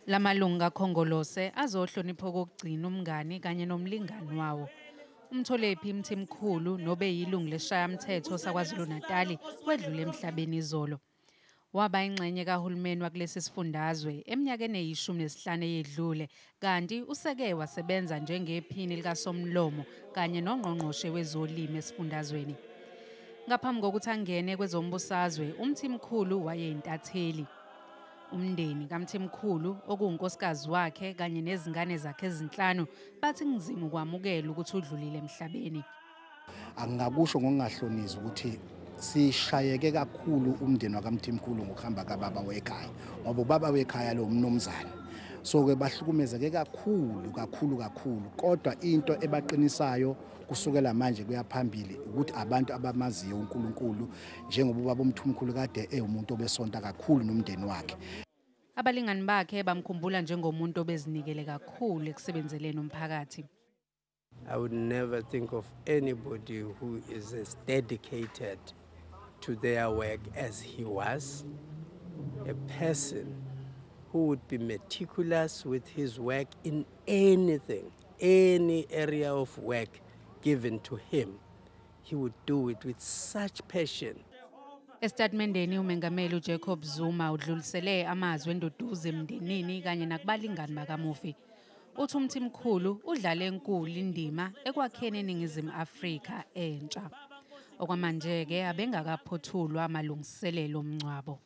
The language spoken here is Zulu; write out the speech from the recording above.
Lamalunga Khongolose azohlonipha kokugcina umngani kanye nomlingani wawo. Umtholephi Mthimkhulu nobe yilungu leshayamthetho saKwaZulu-Natali wedlule emhlabeni izolo. Waba ingxenye kahulumeni wakulesi sifundazwe eminyakeni eyi-15 eyedlule kanti useke wasebenza njengephini likasomlomo kanye nongqongqoshe wezolimo esifundazweni. Ngaphambi kokuthi angene kwezombusazwe, uMthimkhulu wayeyintatheli. Umndeni kaMthimkhulu okuwunkosikazi wakhe kanye nezingane zakhe ezinhlanu bathi kunzima ukwamukela ukuthi udlulile emhlabeni. Angakusho ngokungahlonisi ukuthi sishayeke kakhulu umndeni wakaMthimkhulu ngokuhamba kababa wekhaya ngoba ubaba wekhaya lo umnomzana. So ke bahlukumezeke kakhulu kodwa into ebaqinisayo kusukela manje kuyaphambili ukuthi abantu abamaziyo uNkulunkulu njengoba ubaba uMthimkhulu kade umuntu obesonta kakhulu nomndeni wakhe. Abalingani bakhe bamkhumbula njengomuntu obezinikele kakhulu ekusebenzeleni umphakathi. I would never think of anybody who is as dedicated to their work as he was. A person who would be meticulous with his work in anything, any area of work given to him. He would do it with such passion. Estatimendeni uMengameli uJacob Zuma udlulisele amazwi enduduzo emndenini kanye nakubalingani bakamufi. Uthi uMthimkhulu udlale enkulu indima ekwakheni iNingizimu Afrika entsha. Okwamanje ke abengakaphothulwa amalungiselelo omngcwabo.